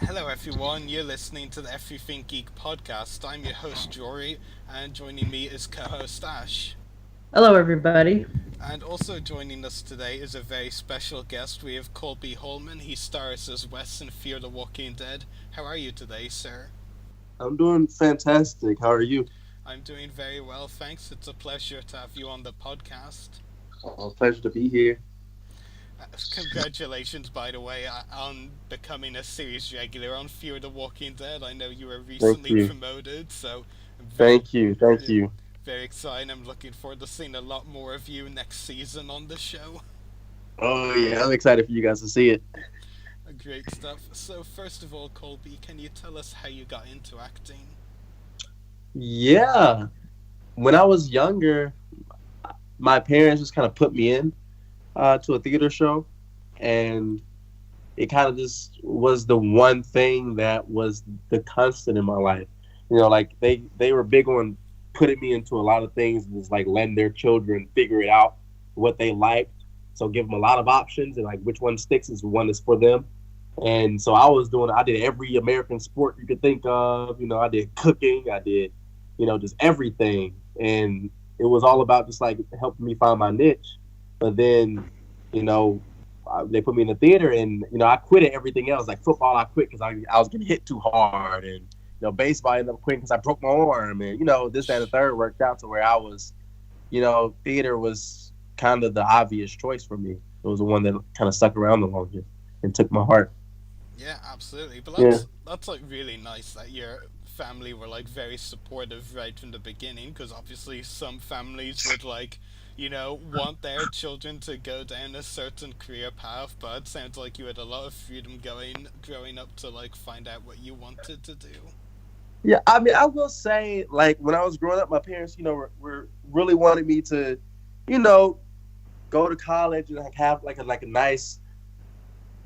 Hello, everyone. You're listening to the Everything Geek podcast. I'm your host, Jory, and joining me is co host Ash. Hello, everybody. And also joining us today is a very special guest. We have Colby Hollman. He stars as Wes in Fear the Walking Dead. How are you today, sir? I'm doing fantastic. How are you? I'm doing very well, thanks. It's a pleasure to have you on the podcast. Pleasure to be here. Congratulations, by the way, on becoming a series regular on Fear the Walking Dead. I know you were Thank recently you. promoted, so I'm very, Thank you. Thank yeah, you. very excited. I'm looking forward to seeing a lot more of you next season on the show. Oh yeah, I'm excited for you guys to see it. Great stuff. So, first of all, Colby, can you tell us how you got into acting? Yeah. When I was younger, my parents just kind of put me in to a theater show, and it kind of just was the one thing that was the constant in my life. Like they were big on putting me into a lot of things and just like letting their children figure it out what they liked. So give them a lot of options and like which one sticks is the one that's for them. And so I did every American sport you could think of. I did cooking, I did, just everything. And it was all about just like helping me find my niche. But then, you know, they put me in the theater, and I quit at everything else. Like football, I quit because I was getting hit too hard, and baseball I ended up quitting because I broke my arm, and this that and the third worked out to where I was, theater was kind of the obvious choice for me. It was the one that kind of stuck around the longest and took my heart. Yeah, absolutely. But Yeah. that's like really nice that your family were like very supportive right from the beginning. Because obviously some families would want their children to go down a certain career path. But it sounds like you had a lot of freedom going growing up to like find out what you wanted to do. Yeah, I mean, I will say, like, when I was growing up, my parents, were really wanted me to, you know, go to college and like have like a nice,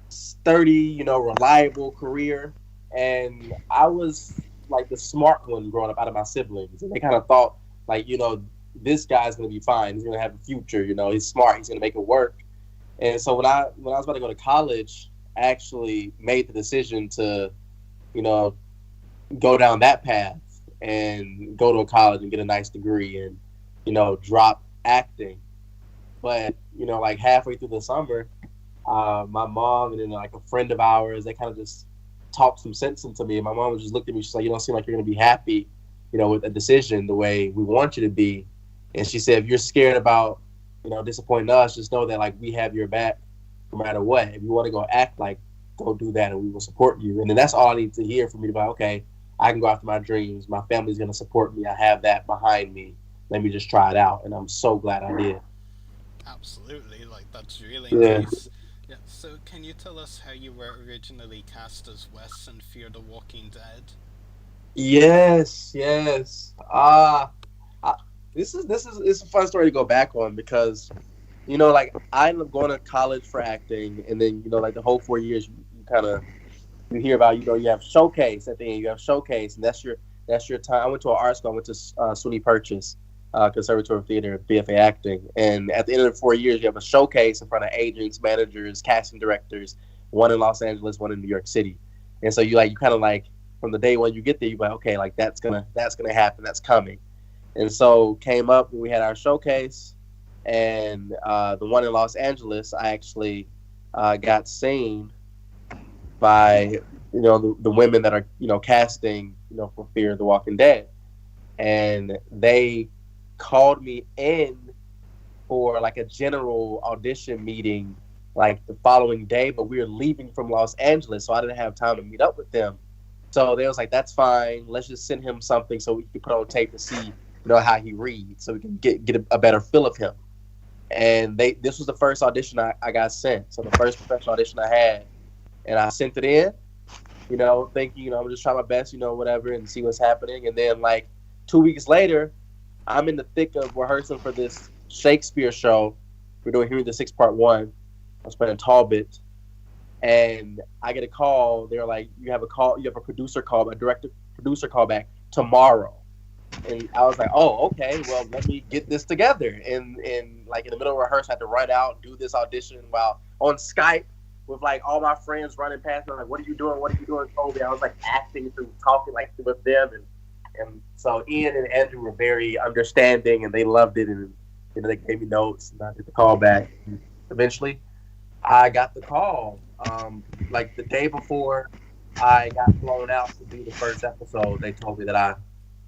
sturdy, reliable career. And I was like the smart one growing up out of my siblings, and they kind of thought, like, this guy's gonna be fine. He's gonna have a future. He's smart. He's gonna make it work. And so when I was about to go to college, I actually made the decision to, you know, go down that path and go to a college and get a nice degree and drop acting. But like halfway through the summer, my mom and then like a friend of ours, they kind of just talked some sense into me. And my mom just looked at me. She's like, "You don't seem like you're gonna be happy, with a decision the way we want you to be." And she said, "If you're scared about disappointing us, just know that like we have your back no matter what. If you want to go act, like, go do that, and we will support you." And then that's all I need to hear from me to be like, okay, I can go after my dreams. My family's gonna support me. I have that behind me. Let me just try it out, and I'm so glad I did. Absolutely, like that's really Yeah. nice. Yeah. So can you tell us how you were originally cast as Wes in Fear the Walking Dead? Yes. Yes. I, this is it's a fun story to go back on because like I ended up going to college for acting, and then like the whole 4 years you kind of you hear about you have showcase at the end. You have showcase, and that's your time. I went to an art school. I went to SUNY Purchase Conservatory of Theater, BFA acting, and at the end of the 4 years, you have a showcase in front of agents, managers, casting directors. One in Los Angeles, one in New York City, and so you kind of like from the day when you get there, you're like, okay, like that's gonna happen, that's coming, and so came up when we had our showcase, and the one in Los Angeles, I actually got seen by the women that are casting for Fear the Walking Dead, and they called me in for like a general audition meeting like the following day, but we were leaving from Los Angeles, so I didn't have time to meet up with them. So they was like, "That's fine. Let's just send him something so we can put on tape to see how he reads, so we can get a better feel of him." And this was the first audition I got sent, so the first professional audition I had, and I sent it in, thinking, I'm just trying my best, whatever, and see what's happening. And then like 2 weeks later, I'm in the thick of rehearsing for this Shakespeare show. We're doing Henry the Sixth Part One. I was playing Talbot, and I get a call. They're like, you have a producer call, a director producer call back tomorrow. And I was like, oh, okay, well, let me get this together. And like in the middle of rehearsal, I had to run out, do this audition while on Skype. with like all my friends running past me, like, "What are you doing? What are you doing, Colby?" I was like acting through talking like with them, and so Ian and Andrew were very understanding, and they loved it, and they gave me notes, and I did the call back. And eventually, I got the call, like the day before I got flown out to do the first episode. They told me that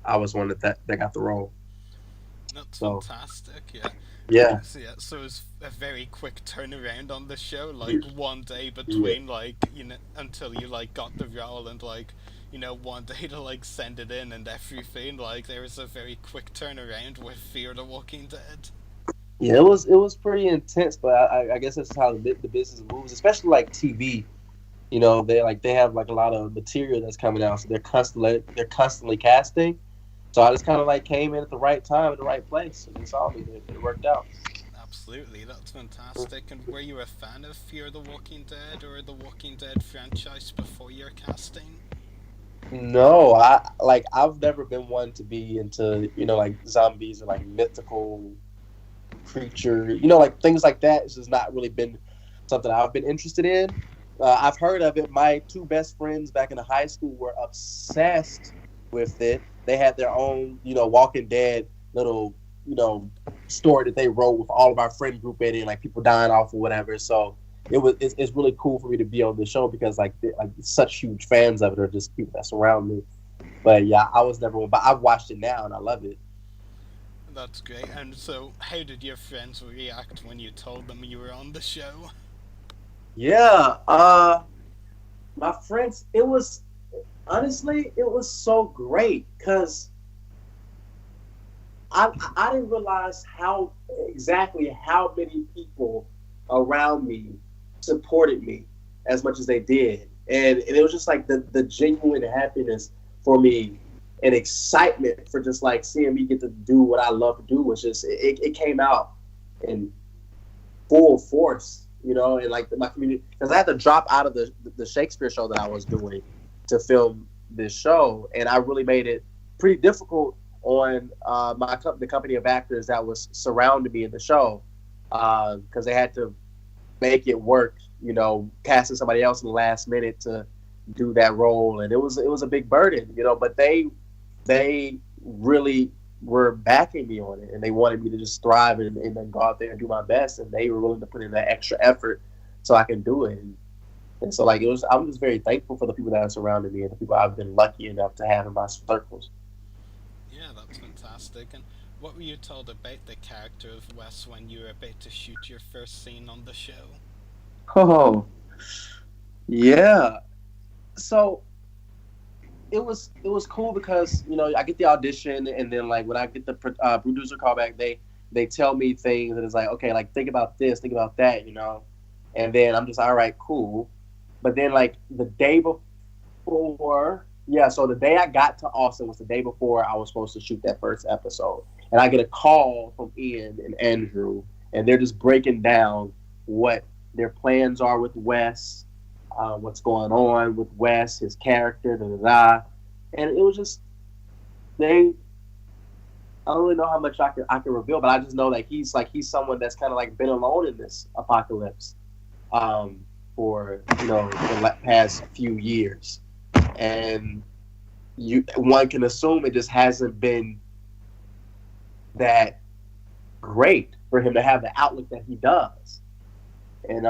I was one that got the role. That's So fantastic. Yeah. yeah, So yeah, so it's a very quick turnaround on the show, like one day yeah. between until you like got the role and like one day to like send it in and everything. Like there was a very quick turnaround with Fear the Walking Dead. Yeah, it was pretty intense, but I guess that's how the business moves, especially like TV. They have like a lot of material that's coming out, so they're constantly casting. So I just kind of like came in at the right time at the right place, and they saw me. It worked out. Absolutely, that's fantastic. And were you a fan of Fear the Walking Dead or the Walking Dead franchise before your casting? No, I've never been one to be into like zombies or like mythical creature, like things like that. It's just not really been something I've been interested in. I've heard of it. My two best friends back in the high school were obsessed with it. They had their own, Walking Dead little, you know, story that they wrote with all of our friend group in it, and like people dying off or whatever. So it's really cool for me to be on the show because like such huge fans of it are just people that surround me. But yeah, I was never one, but I've watched it now and I love it. That's great. And so, how did your friends react when you told them you were on the show? Yeah, my friends, it was honestly, it was so great because I didn't realize how many people around me supported me as much as they did, and it was just like the genuine happiness for me and excitement for just like seeing me get to do what I love to do was just it came out in full force, and like my community because I had to drop out of the Shakespeare show that I was doing to film this show, and I really made it pretty difficult on the company of actors that was surrounding me in the show because they had to make it work, casting somebody else in the last minute to do that role, and it was a big burden, but they really were backing me on it, and they wanted me to just thrive and then go out there and do my best, and they were willing to put in that extra effort so I can do it. And so, like, I'm just very thankful for the people that are surrounding me and the people I've been lucky enough to have in my circles. Yeah, that's fantastic. And what were you told about the character of Wes when you were about to shoot your first scene on the show? Oh, yeah. So it was cool because I get the audition, and then like when I get the producer call back, they tell me things, and it's like, okay, like think about this, think about that, and then I'm just all right, cool. But then like the day before, yeah, so the day I got to Austin was the day before I was supposed to shoot that first episode, and I get a call from Ian and Andrew, and they're just breaking down what their plans are with Wes, what's going on with Wes, his character, da da da. And it was just they. I don't really know how much I can reveal, but I just know that he's someone that's kind of like been alone in this apocalypse, for the past few years, and one can assume it just hasn't been that great for him to have the outlook that he does, and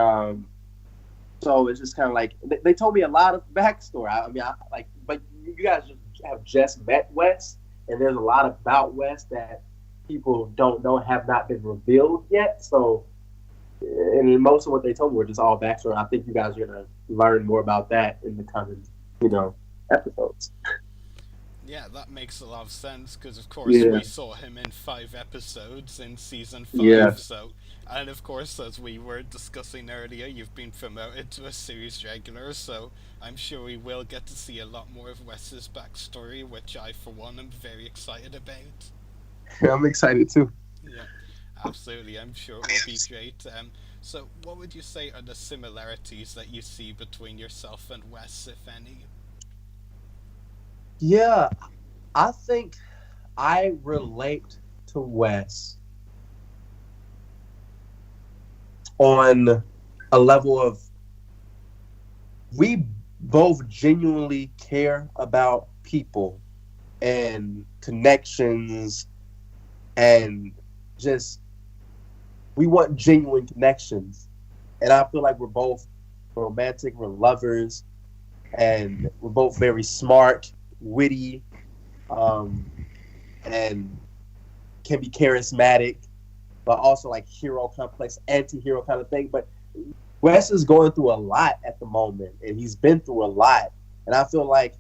so it's just kind of like they told me a lot of backstory. I mean, but you guys have just met Wes, and there's a lot about Wes that people don't know, have not been revealed yet. So, and most of what they told me were just all backstory. I think you guys are gonna learn more about that in the coming, episodes. Yeah, that makes a lot of sense because, of course, Yeah, we saw him in 5 episodes in season yeah, 5. So, and of course, as we were discussing earlier, you've been promoted to a series regular. So, I'm sure we will get to see a lot more of Wes's backstory, which I, for one, am very excited about. I'm excited too. Yeah, absolutely. I'm sure it will be great. So, what would you say are the similarities that you see between yourself and Wes, if any? Yeah, I think I relate to Wes on a level of we both genuinely care about people and connections, and just we want genuine connections. And I feel like we're both romantic, we're lovers, and we're both very smart, witty, um, and can be charismatic, but also like hero complex, anti-hero kind of thing. But Wes is going through a lot at the moment, and he's been through a lot. And I feel like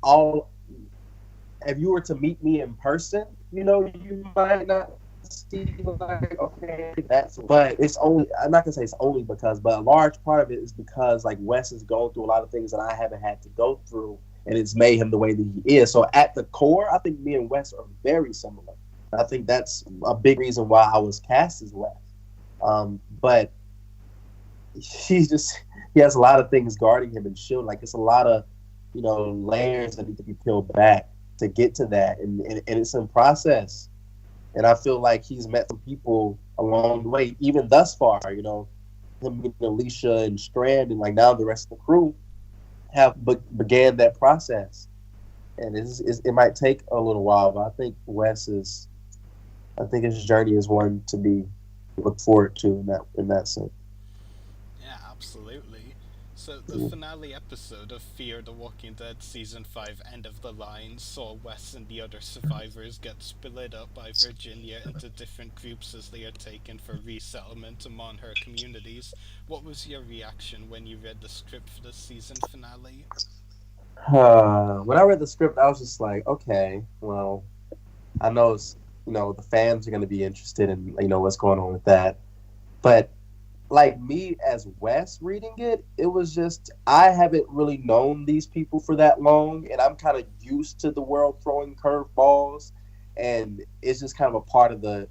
all if you were to meet me in person, you might not see like, okay, that's, but it's only, I'm not gonna say it's only because, but a large part of it is because like Wes is going through a lot of things that I haven't had to go through, and it's made him the way that he is. So at the core, I think me and Wes are very similar. I think that's a big reason why I was cast as Wes. But he has a lot of things guarding him and shielding. Like it's a lot of layers that need to be peeled back to get to that, and it's in process. And I feel like he's met some people along the way, even thus far. Him and Alicia and Strand, and like now the rest of the crew have began that process. And it might take a little while, but I think I think his journey is one to be looked forward to in that sense. Yeah, absolutely. So the finale episode of Fear the Walking Dead Season 5 End of the Line saw Wes and the other survivors get split up by Virginia into different groups as they are taken for resettlement among her communities. What was your reaction when you read the script for the season finale? When I read the script, I was just like, okay, well, I know the fans are going to be interested in what's going on with that, but like me as Wes reading it, it was just I haven't really known these people for that long, and I'm kind of used to the world throwing curveballs, and it's just kind of a part of the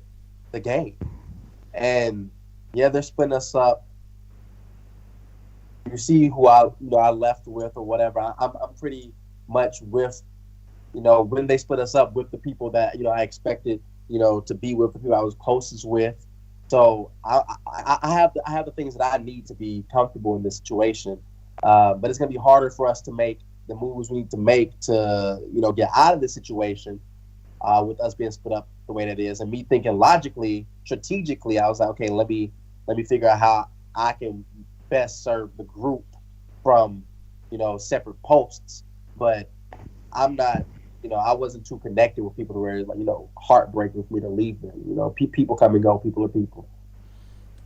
game. And yeah, they're splitting us up. You see who I left with or whatever. I'm pretty much with when they split us up with the people that I expected to be with, the people I was closest with. So I have the things that I need to be comfortable in this situation, but it's going to be harder for us to make the moves we need to make to get out of this situation, with us being split up the way that it is, and me thinking logically, strategically. I was like, okay, let me figure out how I can best serve the group from separate posts, but I'm not. I wasn't too connected with people to where it's like, heartbreaking for me to leave them. People come and go. People are people.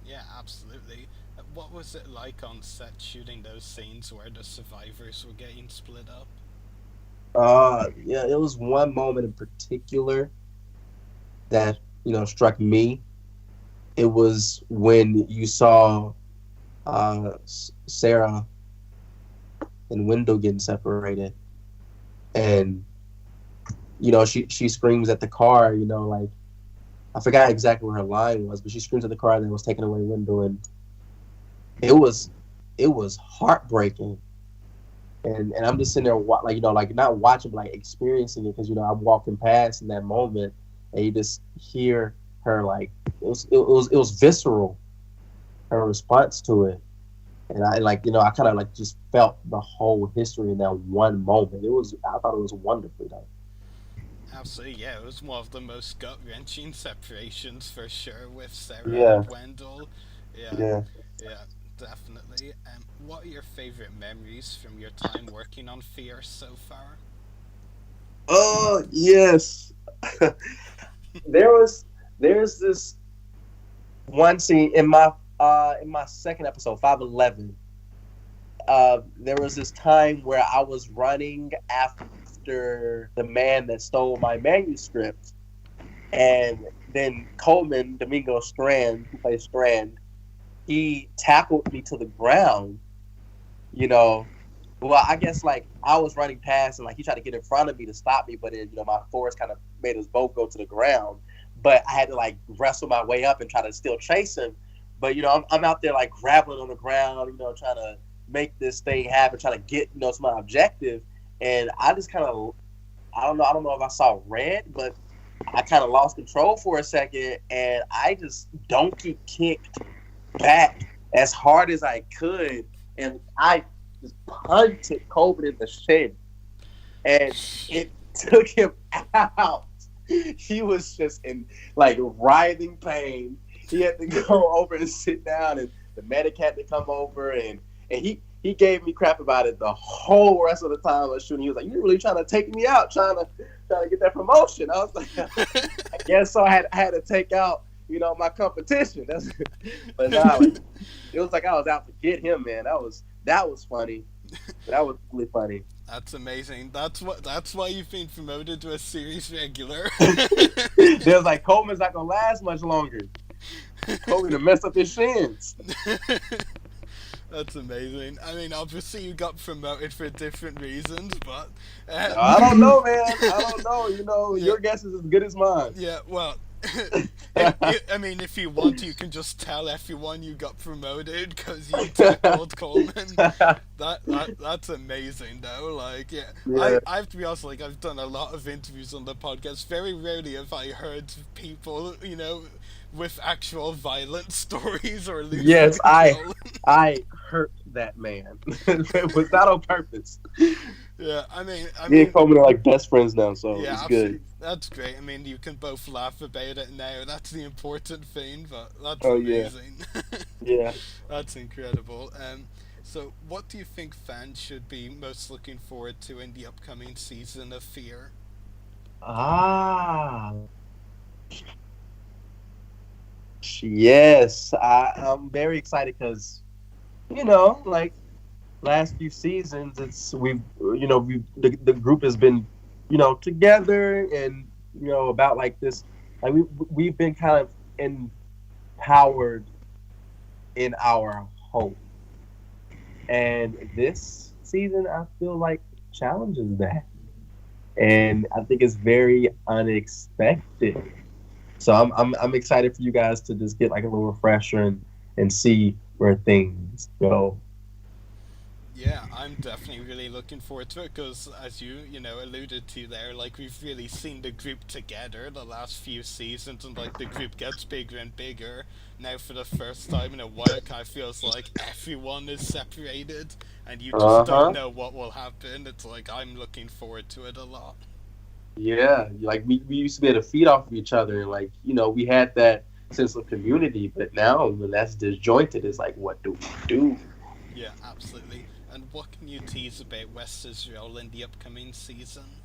Yeah, absolutely. What was it like on set shooting those scenes where the survivors were getting split up? Yeah, it was one moment in particular that, struck me. It was when you saw Sarah and Wendell getting separated. And, she screams at the car, like, I forgot exactly what her line was, but she screams at the car that was taking away Wendell, and it was heartbreaking. And I'm just sitting there, like not watching, but like experiencing it, because I'm walking past in that moment, and you just hear her, like it was visceral, her response to it, and I kind of like just felt the whole history in that one moment. I thought it was wonderfully done. Absolutely, yeah, it was one of the most gut wrenching separations for sure with Sarah Yeah, and Wendell. Yeah, yeah. yeah, definitely. What are your favorite memories from your time working on Fear so far? Oh yes. There's this one scene in my second episode, 511. There was this time where I was running after the man that stole my manuscript, and then Coleman Domingo Strand, who plays Strand, he tackled me to the ground. You know, well, I guess like I was running past, and like he tried to get in front of me to stop me, but then my force kind of made us both go to the ground. But I had to like wrestle my way up and try to still chase him. But I'm out there like grappling on the ground, trying to make this thing happen, trying to get to my objective. And I just kind of, I don't know if I saw red, but I kind of lost control for a second, and I just donkey kicked back as hard as I could, and I just punted Colby in the shin, and it took him out. He was just in like writhing pain. He had to go over and sit down, and the medic had to come over, and he gave me crap about it the whole rest of the time I was shooting. He was like, "You're really trying to take me out, trying to get that promotion." I was like, "I guess so." I had to take out, my competition. But nah, like, it was like I was out to get him, man. That was funny. That was really funny. That's amazing. That's why you've been promoted to a series regular. They was like, Coleman's not gonna last much longer. Coleman to mess up his shins. That's amazing. I mean, obviously you got promoted for different reasons, but I don't know, man. I don't know. yeah, Your guess is as good as mine. yeah. Well, I mean, if you want, you can just tell everyone you got promoted because you tackled Coleman. That's amazing, though. Like, yeah, Yeah. I have to be honest. Like, I've done a lot of interviews on the podcast. Very rarely have I heard people, with actual violent stories or losing Yes, control. I hurt that man. It was not on purpose. Yeah, I Me mean, and Coleman are like best friends now, so yeah, it's absolutely. good. That's great. I mean, you can both laugh about it now. That's the important thing. But that's Oh yeah, amazing. yeah. That's incredible. So what do you think fans should be most looking forward to in the upcoming season of Fear? Ah, yes. I'm very excited because like last few seasons, the group has been together and about like this, like we've been kind of empowered in our hope, and this season I feel like challenges that, and I think it's very unexpected. So I'm excited for you guys to just get like a little refresher and see where things go. Yeah, I'm definitely really looking forward to it because, as you alluded to there, like we've really seen the group together the last few seasons, and like the group gets bigger and bigger. Now, for the first time in a while, it kind of feels like everyone is separated, and you just Uh don't huh. know what will happen. It's like I'm looking forward to it a lot. Yeah, like we used to be able to feed off of each other, and like we had that sense of community. But now when that's disjointed, it's like, what do we do? Yeah, absolutely. And what can you tease about West Israel in the upcoming season?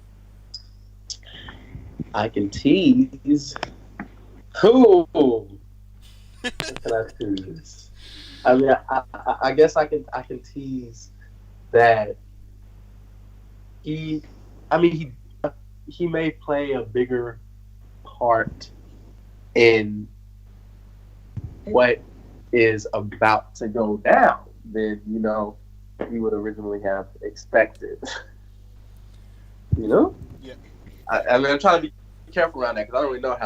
I can tease. Cool. What can I tease? I mean, I guess I can tease that he, I mean, he may play a bigger part in what is about to go down than we would originally have expected. You know, Yeah, I mean, I'm trying to be careful around that because I don't really know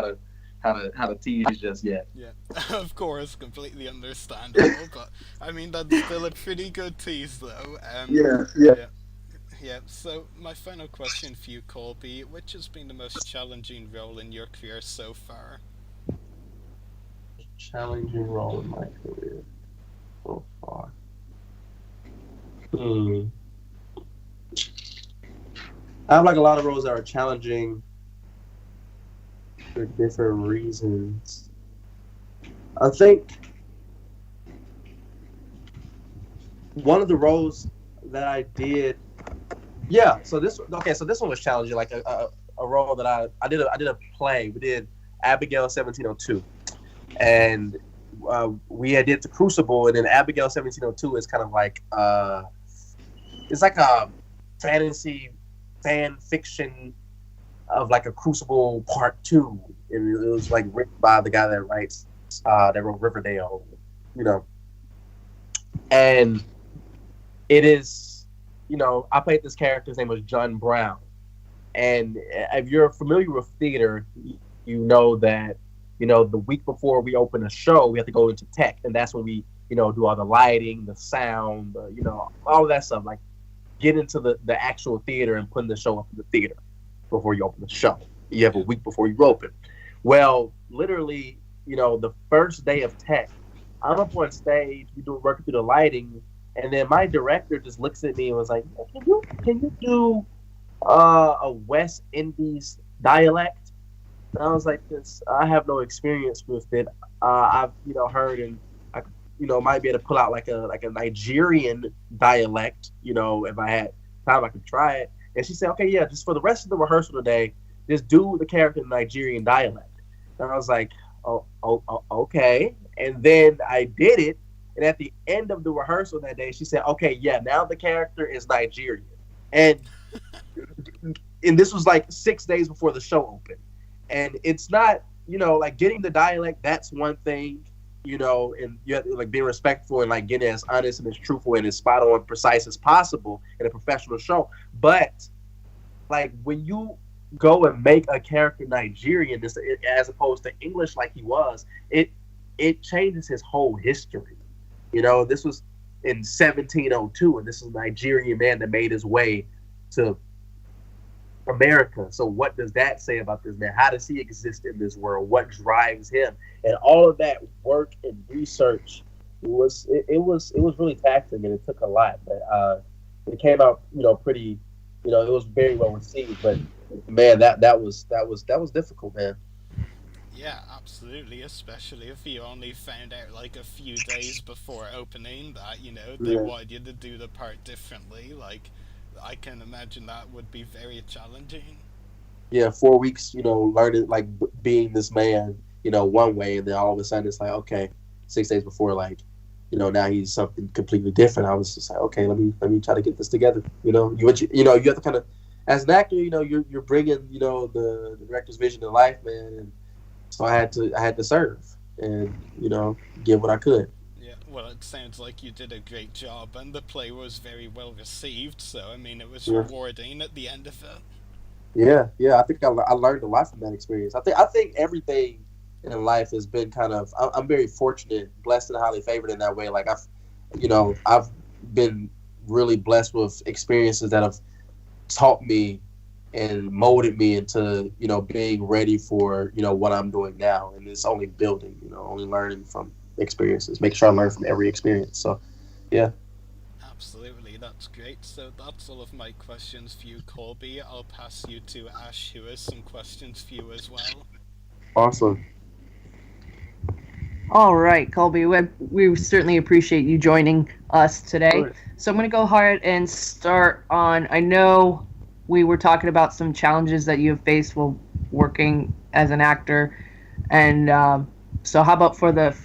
how to tease just yet. yeah. Of course, completely understandable, but I mean that's still a pretty good tease, though. Yeah, yeah. Yeah, yeah. So my final question for you, Colby, which has been the most challenging role in your career so far? Challenging role in my career so far. Hmm. I have like a lot of roles that are challenging for different reasons. I think one of the roles that I did, yeah. So this one was challenging, like a role that I did a play. We did Abigail 1702, and we had did the Crucible, and then Abigail 1702 is kind of like it's like a fantasy fan fiction of like a Crucible Part Two. And it was like written by the guy that wrote Riverdale, you know. And it is, I played this character. His name was John Brown. And if you're familiar with theater, you know that the week before we open a show, we have to go into tech, and that's when we do all the lighting, the sound, all of that stuff. Like get into the actual theater and putting the show up in the theater before you open the show. You have a Yeah, week before you open. Well, literally, the first day of tech, I'm up on stage, we doing working through the lighting, And then my director just looks at me and was like, can you do a West Indies dialect? And I was like, this I have no experience with it. I've heard, and I might be able to pull out like a Nigerian dialect. If I had time, I could try it. And she said, okay, yeah, just for the rest of the rehearsal today, just do the character in Nigerian dialect. And I was like, okay. And then I did it. And at the end of the rehearsal that day, she said, okay, yeah, now the character is Nigerian. And this was like 6 days before the show opened. And it's not, like getting the dialect, that's one thing, and you have to like being respectful and like getting as honest and as truthful and as spot on, precise as possible in a professional show. But like when you go and make a character Nigerian as opposed to English like he was, it changes his whole history. This was in 1702, and this is a Nigerian man that made his way to America. So what does that say about this man? How does he exist in this world? What drives him? And all of that work and research was really taxing, and it took a lot. But it came out pretty. It was very well received. But man, that was difficult, man. Yeah, absolutely. Especially if you only found out like a few days before opening that they Yeah. wanted you to do the part differently. Like, I can imagine that would be very challenging. Yeah, 4 weeks, learning like being this man, one way, and then all of a sudden it's like, okay, 6 days before, like, now he's something completely different. I was just like, okay, let me try to get this together. You have to kind of, as an actor, you're bringing, the director's vision to life, man, and so I had to serve and give what I could. Yeah, well, it sounds like you did a great job, and the play was very well received. So I mean, it was Yeah, rewarding at the end of it. yeah. I think I learned a lot from that experience. I think everything in life has been kind of. I'm very fortunate, blessed, and highly favored in that way. Like I've been really blessed with experiences that have taught me and molded me into being ready for what I'm doing now, and it's only building, only learning from experiences. Make sure I learn from every experience. So, yeah, Absolutely, that's great. So that's all of my questions for you, Colby. I'll pass you to Ash, who has some questions for you as well. awesome. All right, Colby, we certainly appreciate you joining us today. Sure. So I'm going to go ahead and start on. I know we were talking about some challenges that you have faced while working as an actor. And so, how about for the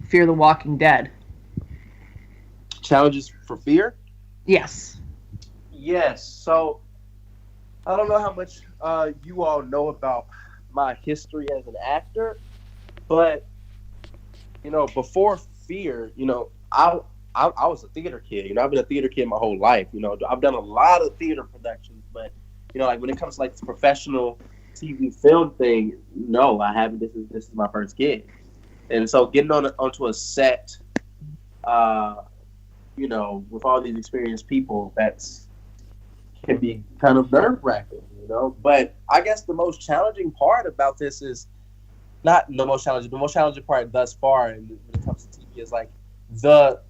Fear the Walking Dead? Challenges for fear. Yes. Yes. So I don't know how much you all know about my history as an actor, but before fear, I was a theater kid. I've been a theater kid my whole life. I've done a lot of theater productions, but like when it comes to like this professional TV film thing, no, I haven't. This is my first gig, and so getting onto a set, uh, with all these experienced people, that's can be kind of nerve wracking. But I guess the most challenging part about this is not the most challenging. The most challenging part thus far, and when it comes to TV, is like the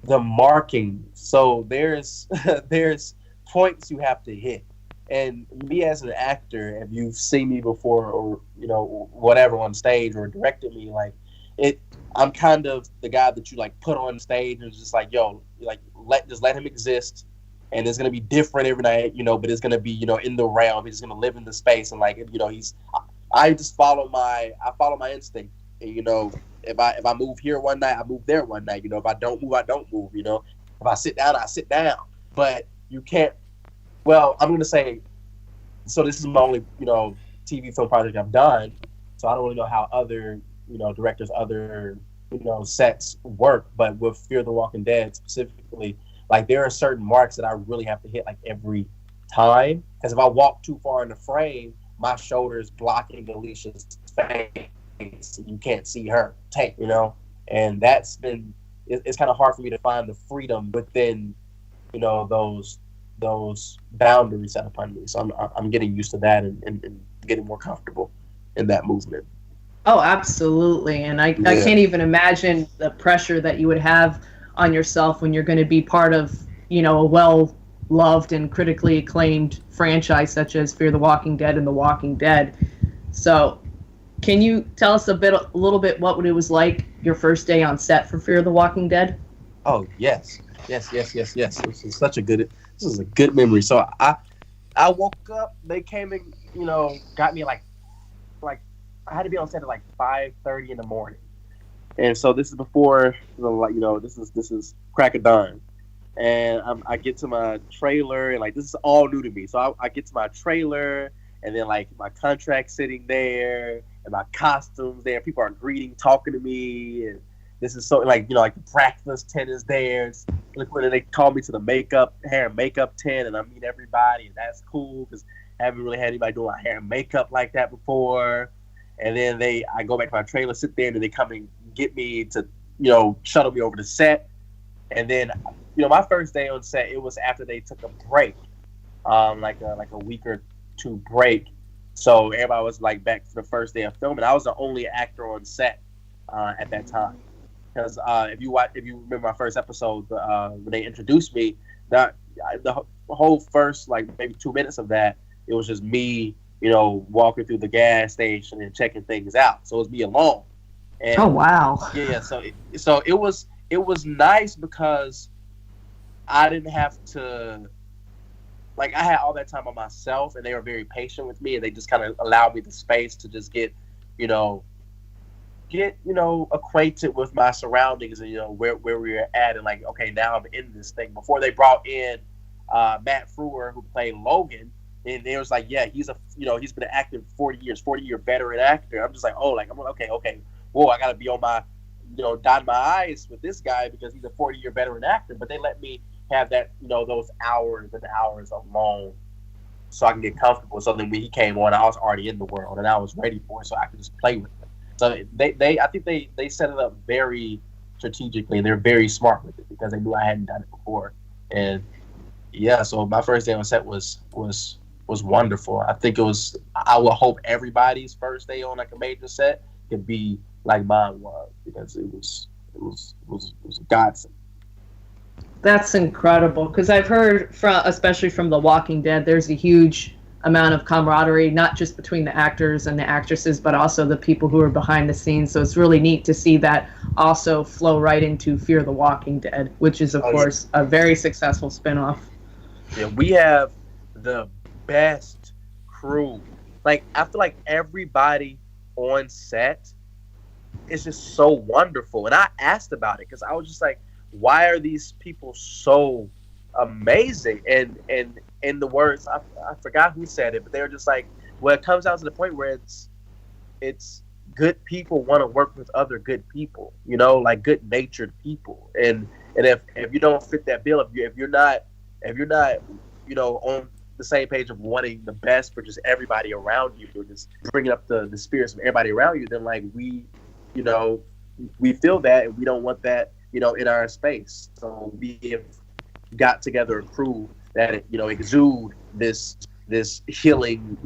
the marking. So there's there's points you have to hit. And me as an actor, if you've seen me before or whatever on stage or directed me, like it, I'm kind of the guy that you like put on stage and it's just like, yo, like let him exist, and it's gonna be different every night, but it's gonna be in the realm. He's gonna live in the space, and like he's. I just follow my instinct. And, if I move here one night, I move there one night. If I don't move, I don't move. If I sit down, I sit down. But you can't. Well, I'm gonna say. So this is my only TV film project I've done. So I don't really know how other directors, other sets work. But with Fear the Walking Dead specifically, like there are certain marks that I really have to hit like every time. Because if I walk too far in the frame, my shoulder is blocking Alicia's face. You can't see her tank, and that's been it's kind of hard for me to find the freedom within those boundaries set upon me. So I'm getting used to that and getting more comfortable in that movement. Oh, absolutely. And I Yeah. can't even imagine the pressure that you would have on yourself when you're going to be part of, a well loved and critically acclaimed franchise such as Fear the Walking Dead and The Walking Dead. So, can you tell us a little bit what it was like your first day on set for Fear the Walking Dead? Oh yes, yes. This is a good memory. So I woke up. They came and got me like I had to be on set at like 5:30 in the morning, and so this is before this is crack of dawn, and I get to my trailer and like this is all new to me. So I get to my trailer and then like my contract sitting there and my costumes there. People are greeting, talking to me, and this is so like the breakfast tent is there. It's, like when they call me to the hair and makeup tent, and I meet everybody, and that's cool because I haven't really had anybody doing my hair and makeup like that before. And then I go back to my trailer, sit there, and then they come and get me to shuttle me over to set. And then my first day on set, it was after they took a break, like a week or two break. So everybody was like back for the first day of filming. I was the only actor on set at that time. Because if you remember my first episode, when they introduced me, the whole first like maybe 2 minutes of that, it was just me, walking through the gas station and checking things out. So it was me alone. Oh, And wow. yeah, so it was nice because I didn't have to like I had all that time on myself, and they were very patient with me, and they just kind of allowed me the space to just you know, acquainted with my surroundings and where we were at, and like okay, now I'm in this thing. Before they brought in Matt Frewer, who played Logan, and it was like, yeah, he's been acting 40 years, 40-year veteran actor. I'm just like, oh, like I'm like, okay, whoa, I gotta be on my dot my eyes with this guy because he's a 40-year veteran actor. But they let me have that those hours and hours alone so I can get comfortable. So then when he came on, I was already in the world and I was ready for it, so I could just play with it. So I think they set it up very strategically, and they're very smart with it because they knew I hadn't done it before. And yeah, so my first day on set was wonderful. I think it was. I would hope everybody's first day on like a major set could be like mine was, because it was a godsend. That's incredible because I've heard from, especially from The Walking Dead, there's a huge amount of camaraderie, not just between the actors and the actresses, but also the people who are behind the scenes. So it's really neat to see that also flow right into Fear the Walking Dead, which is, of Oh yeah, course, a very successful spinoff. yeah. We have the best crew. Like I feel like everybody on set is just so wonderful. And I asked about it because I was just like, why are these people so amazing? And in the words, I forgot who said it, but they were just like, well, it comes down to the point where it's good people want to work with other good people, like good natured people. And if you don't fit that bill, if you're not on the same page of wanting the best for just everybody around you, or just bringing up the spirits of everybody around you, then like you know, we feel that and we don't want that, in our space. So we have got together a crew that, exude this healing,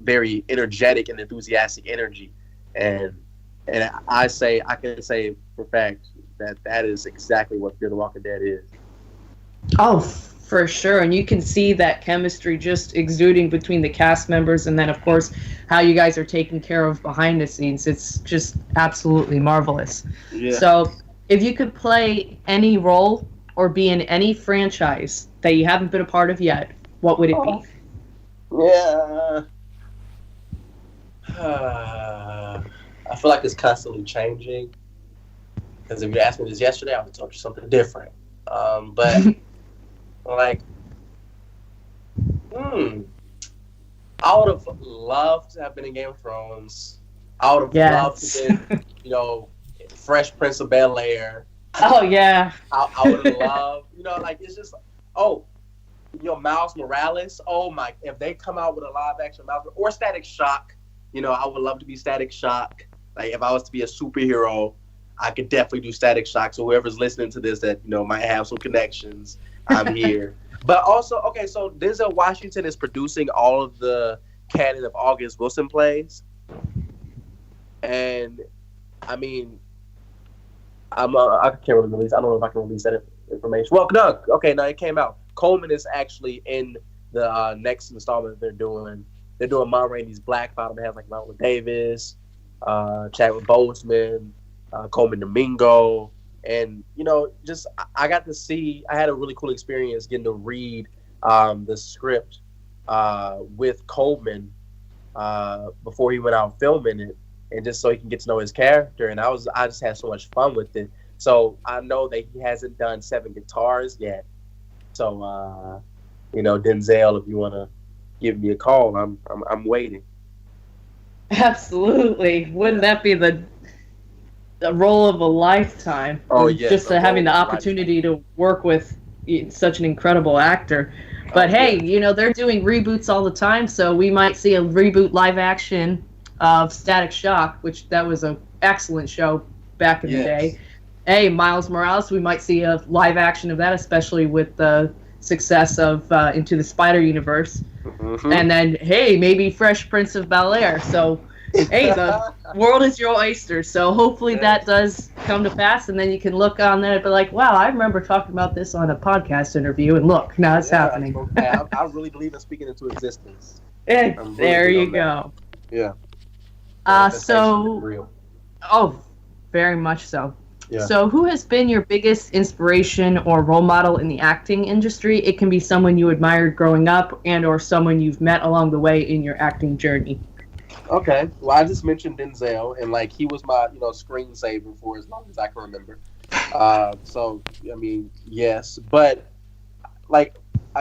very energetic and enthusiastic energy. And I can say for a fact that is exactly what Fear the Walking Dead is. Oh, for sure. And you can see that chemistry just exuding between the cast members, and then, of course, how you guys are taken care of behind the scenes. It's just absolutely marvelous. Yeah. So, if you could play any role or be in any franchise that you haven't been a part of yet, what would it be? Yeah. I feel like it's constantly changing. Because if you asked me this yesterday, I would have told you something different. But like, I would have loved to have been in Game of Thrones. I would have loved Yes. to been, Fresh Prince of Bel Air. Oh, yeah. I would have loved, like it's just, Miles Morales. Oh my! If they come out with a live action Miles or Static Shock, I would love to be Static Shock. Like if I was to be a superhero, I could definitely do Static Shock. So whoever's listening to this that might have some connections, I'm here. But also, okay, so Denzel Washington is producing all of the canon of August Wilson plays. And I mean, I can't really release. I don't know if I can release that information. Well, no, okay, no, it came out. Coleman is actually in the next installment they're doing. They're doing Ma Rainey's Black Bottom. It has like Viola Davis, Chadwick Boseman, Coleman Domingo, and just I got to see. I had a really cool experience getting to read the script with Coleman before he went out filming it, and just so he can get to know his character. And I just had so much fun with it. So I know that he hasn't done Seven Guitars yet. So Denzel, if you want to give me a call, I'm waiting. Absolutely. Wouldn't that be the role of a lifetime? Oh yes, Just having the opportunity to work with such an incredible actor. But hey, they're doing reboots all the time, so we might see a reboot live action of Static Shock, which that was an excellent show back in the day. Hey, Miles Morales, we might see a live action of that, especially with the success of Into the Spider-Universe. Mm-hmm. And then, hey, maybe Fresh Prince of Bel-Air. So, hey, the world is your oyster. So hopefully that does come to pass, and then you can look on there and be like, wow, I remember talking about this on a podcast interview, and look, now it's happening. I really believe in speaking into existence. Really there you go. Yeah. Very much so. Yeah. So who has been your biggest inspiration or role model in the acting industry? It can be someone you admired growing up and or someone you've met along the way in your acting journey. Okay. Well, I just mentioned Denzel, and he was my screensaver for as long as I can remember. So I mean, yes, but I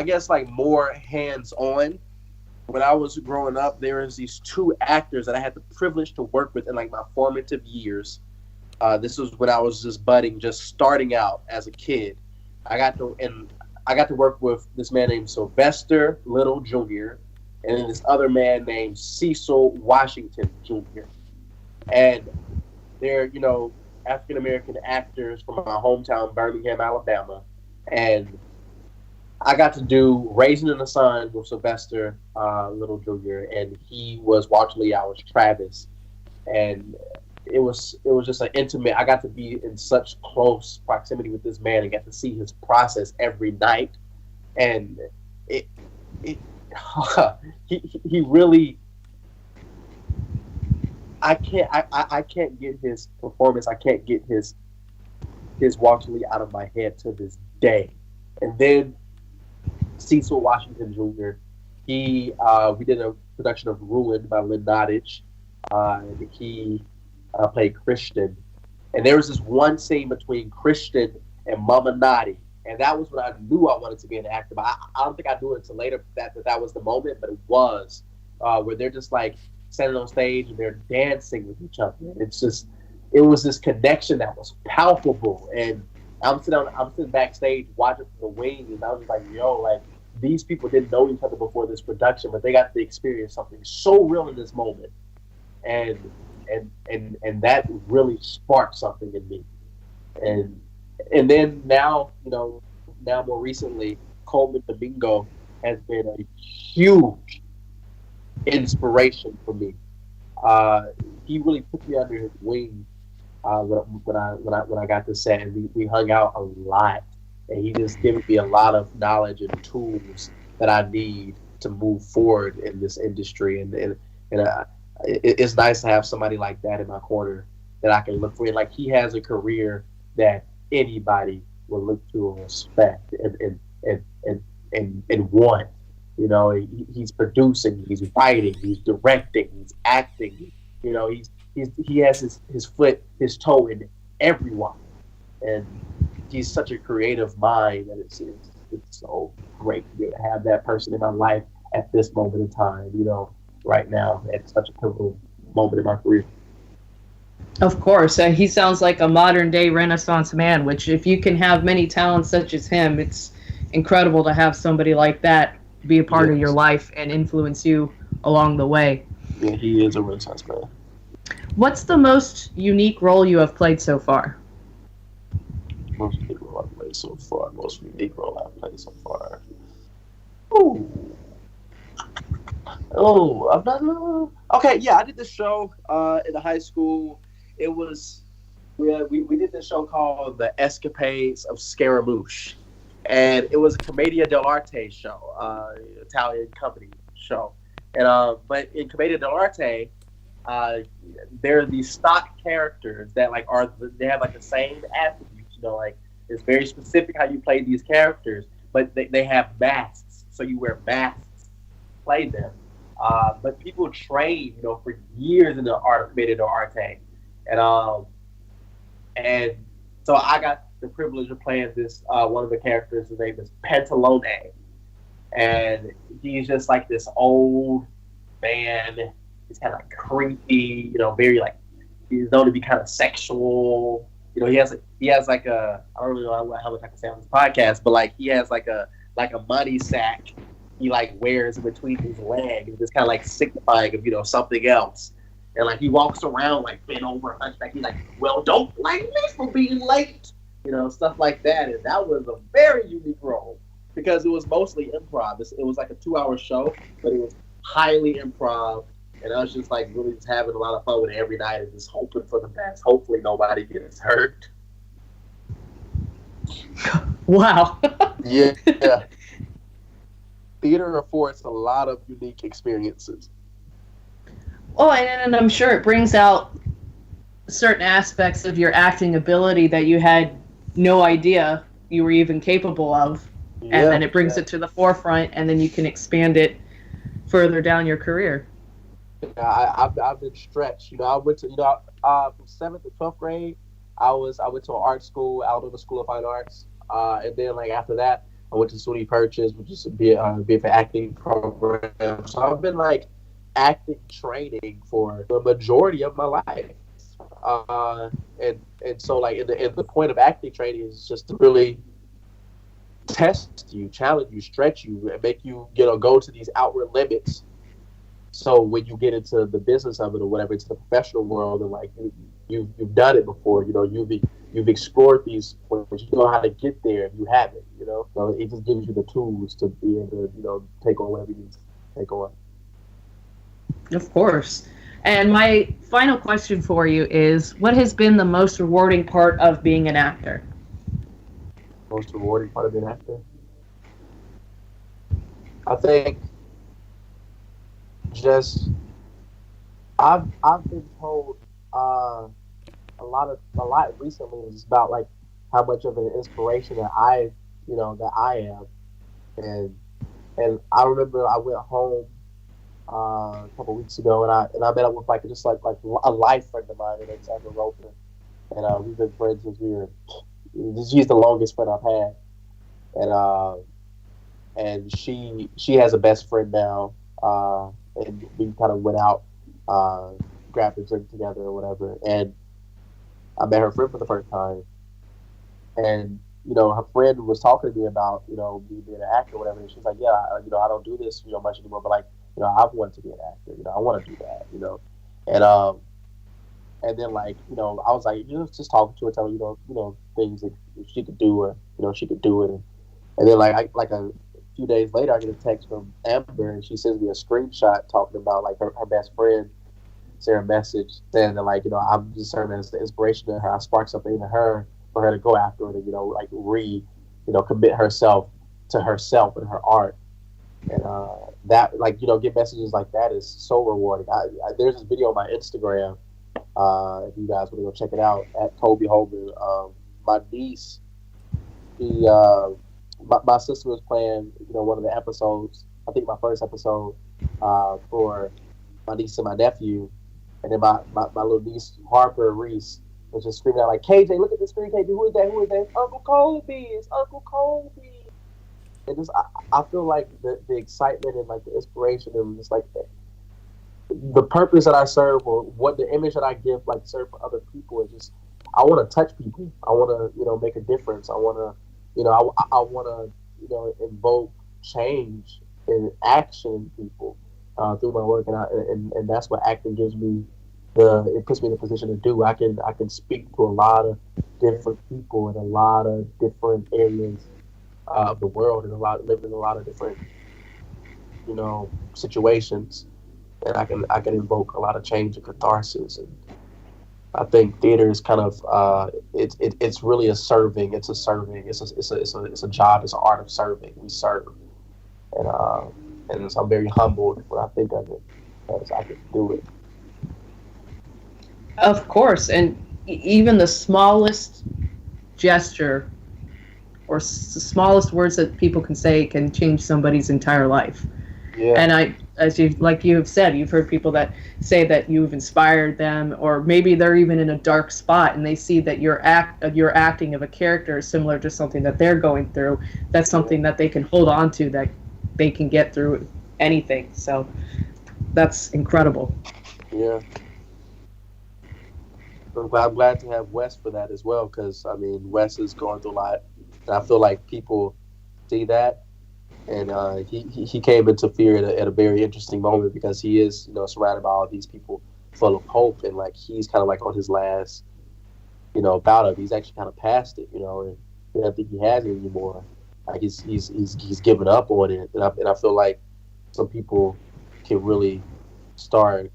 guess more hands-on. When I was growing up, there was these two actors that I had the privilege to work with in my formative years. This was when I was just budding, just starting out as a kid. I got to work with this man named Sylvester Little Jr. and then this other man named Cecil Washington Jr. And they're African American actors from my hometown, Birmingham, Alabama, and I got to do Raising in the Sun with Sylvester Little Jr. and he was Walter Lee. I was Travis, and it was just an intimate. I got to be in such close proximity with this man and got to see his process every night, and he really. I can't get his performance. I can't get his Walter Lee out of my head to this day. And then Cecil Washington Jr. We did a production of Ruined by Lynn Nottage, and he played Christian. And there was this one scene between Christian and Mama Nadi, and that was when I knew I wanted to be an actor. But I don't think I knew it until later that was the moment, but it was where they're just standing on stage and they're dancing with each other. It was this connection that was palpable, and I'm sitting backstage watching from the wings, and I was just these people didn't know each other before this production, but they got to experience something so real in this moment, and that really sparked something in me, and then now more recently, Coleman Domingo has been a huge inspiration for me. He really put me under his wing when I got to set, and we hung out a lot, and he just gave me a lot of knowledge and tools that I need to move forward in this industry, and it's nice to have somebody like that in my corner that I can look for. He has a career that anybody will look to and respect and want. He's producing, he's writing, he's directing, he's acting. He has his toe in everyone, and he's such a creative mind that it's so great to have that person in my life at this moment in time. Right now at such a pivotal moment in my career. Of course, he sounds like a modern day Renaissance man. Which, if you can have many talents such as him, it's incredible to have somebody like that be a part of your life and influence you along the way. Yeah, he is a Renaissance man. What's the most unique role you have played so far? Most unique role I've played so far. Most unique role I've played so far. Ooh. Oh, I'm not. Okay, yeah, I did this show in the high school. It was we did this show called The Escapades of Scaramouche, and it was a Commedia dell'arte show, Italian comedy show. And but in Commedia dell'arte, uh, there are these stock characters that like are they have like the same attributes. You know, like it's very specific how you play these characters, but they have masks, so you wear masks to play them. But people train, you know, for years in the art of commedia dell'arte, and and so I got the privilege of playing this one of the characters. His name is Pantalone, and he's just like this old man. He's kind of like creepy, you know, very like he's known to be kind of sexual. You know, he has like a I don't really know how much I can say on this podcast, but like he has like a money sack he like wears in between his legs. It's kind of like signifying of something else. And like he walks around like bent over, hunchback. He's like, "Well, don't blame me for being late," stuff like that. And that was a very unique role because it was mostly improv. It was like a 2 hour show, but it was highly improv. And I was just like really just having a lot of fun with it every night and just hoping for the best. Hopefully nobody gets hurt. Wow. Yeah. Theater affords a lot of unique experiences. Oh, and I'm sure it brings out certain aspects of your acting ability that you had no idea you were even capable of. And Yeah, then it brings yeah. it to the forefront, and then you can expand it further down your career. Yeah, I've been stretched. I went to from 7th to 12th grade. I went to an art school, Alabama School of Fine Arts, and then like after that, I went to SUNY Purchase, which is a BFA acting program. So I've been like acting training for the majority of my life, and so like in the point of acting training is just to really test you, challenge you, stretch you, and make you go to these outward limits so when you get into the business of it or whatever, into the professional world, and like you've done it before, you've explored these points, you know how to get there, and you have it, So it just gives you the tools to be able to take on whatever you need to take on. Of course. And my final question for you is, what has been the most rewarding part of being an actor? Most rewarding part of being an actor, I think, just I've been told a lot recently is about like how much of an inspiration that I am, and I remember I went home a couple weeks ago, and I met up with like just like a life friend of mine, and it's Ever Roper, and we've been friends since we were. She's the longest friend I've had, and she has a best friend now, and we kind of went out, uh, grabbed a drink together or whatever, and I met her friend for the first time, and her friend was talking to me about me being an actor or whatever, and she's like, yeah, I don't do this much anymore, but like I've wanted to be an actor, I want to do that, and and then like I was like just talking to her, telling her, things that she could do, or she could do it, and then like a few days later I get a text from Amber, and she sends me a screenshot talking about like her best friend sent a message saying that like I'm just serving as the inspiration to her. I sparked something in her for her to go after it and like commit herself to herself and her art, and that like get messages like that is so rewarding. There's this video on my Instagram, if you guys want to go check it out, at Colby Hollman. My niece, she my sister was playing one of the episodes, I think my first episode, for my niece and my nephew, and then my little niece Harper Reese was just screaming out like, "KJ, look at the screen, KJ, who is that? Who is that? It's Uncle Colby, it's Uncle Colby." And just I feel like the excitement and like the inspiration and just like the purpose that I serve, or what the image that I give, like serve for other people, is just I want to touch people. I want to make a difference. I want to I want to invoke change and action in people through my work, and and that's what acting gives me. It puts me in a position to do. I can speak to a lot of different people in a lot of different areas of the world, and live in a lot of different situations, and I can invoke a lot of change and catharsis. And I think theater is kind of it's really a serving. It's a serving. It's a job. It's an art of serving. We serve, and so I'm very humbled when I think of it because I can do it. Of course, and even the smallest gesture or the smallest words that people can say can change somebody's entire life. Yeah, And as you have said, you've heard people that say that you've inspired them, or maybe they're even in a dark spot and they see that your acting of a character is similar to something that they're going through. That's something that they can hold on to, that they can get through anything. So that's incredible. yeah. I'm glad to have Wes for that as well because I mean Wes is going through a lot, and I feel like people see that, and he came into fear at a very interesting moment because he is surrounded by all these people full of hope, and like he's kind of like on his last bout of he's actually kind of past it, and I don't think he has it anymore. Like he's given up on it, and I feel like some people can really start,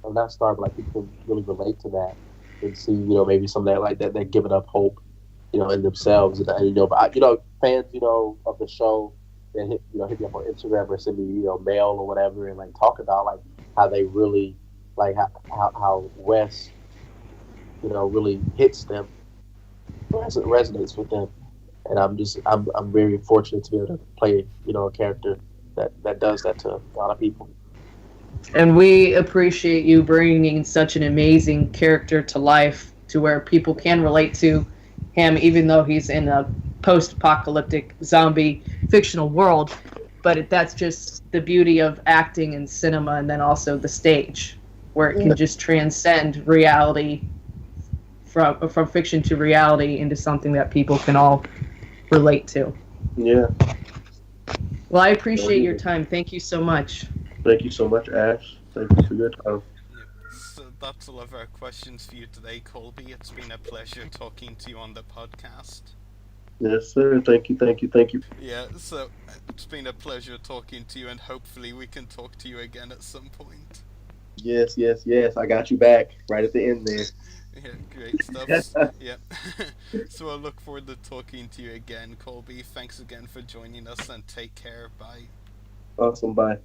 or not start, but like people can really relate to that and see, maybe some of that like that giving up hope, in themselves, and but fans, of the show that hit me up on Instagram or send me, mail or whatever, and like talk about like how they really like how Wes, really hits them, resonates with them, and I'm very fortunate to be able to play, a character that does that to a lot of people. And we appreciate you bringing such an amazing character to life to where people can relate to him, even though he's in a post-apocalyptic zombie fictional world. But that's just the beauty of acting and cinema, and then also the stage, where it can just transcend reality from fiction to reality into something that people can all relate to. Yeah. Well, I appreciate your time. Thank you so much. Thank you so much, Ash. Thank you Yep. for your time. Yep. So that's all of our questions for you today, Colby. It's been a pleasure talking to you on the podcast. Yes, sir. Thank you. Thank you. Thank you. Yeah, so it's been a pleasure talking to you, and hopefully we can talk to you again at some point. Yes, yes, yes. I got you back right at the end there. Yeah, great stuff. Yeah. So I look forward to talking to you again, Colby. Thanks again for joining us, and take care. Bye. Awesome. Bye.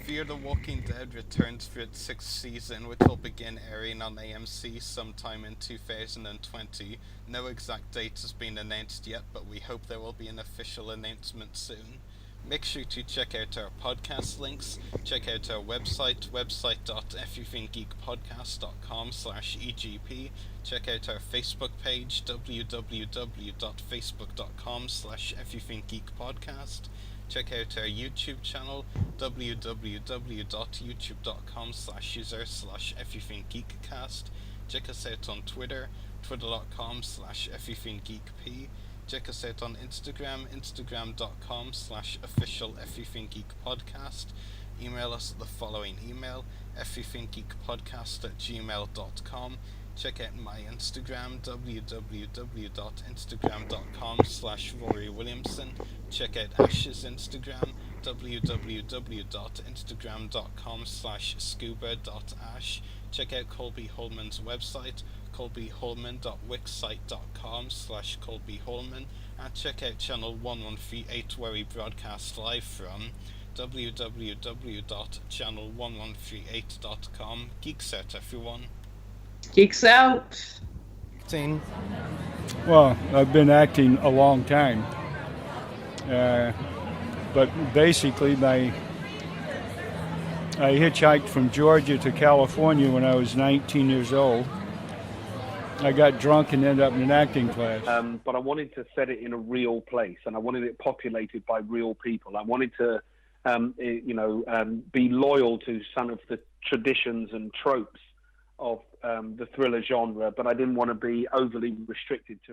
Fear the Walking Dead returns for its sixth season, which will begin airing on AMC sometime in 2020. No exact date has been announced yet, but we hope there will be an official announcement soon. Make sure to check out our podcast links, check out our website.everythinggeekpodcast.com/EGP, check out our Facebook page, www.facebook.com/everythinggeekpodcast, check out our YouTube channel, www.youtube.com/user/everythinggeekcast, check us out on Twitter, twitter.com/everythinggeekp, check us out on Instagram, instagram.com/official everythinggeekpodcast. Email us at the following email, everythinggeekpodcast@gmail.com. Check out my Instagram, www.instagram.com/Rory Williamson. Check out Ash's Instagram, www.instagram.com/scuba.ash. Check out Colby Hollman's website, colbyhollman.wixsite.com/colbyhollman, and check out channel 1138 where we broadcast live from, www.channel1138.com. Geeks out, everyone. Geeks out. Scene. Well, I've been acting a long time, but basically, I hitchhiked from Georgia to California when I was 19 years old. I got drunk and ended up in an acting class. But I wanted to set it in a real place, and I wanted it populated by real people. I wanted to, be loyal to some of the traditions and tropes of the thriller genre, but I didn't want to be overly restricted to it.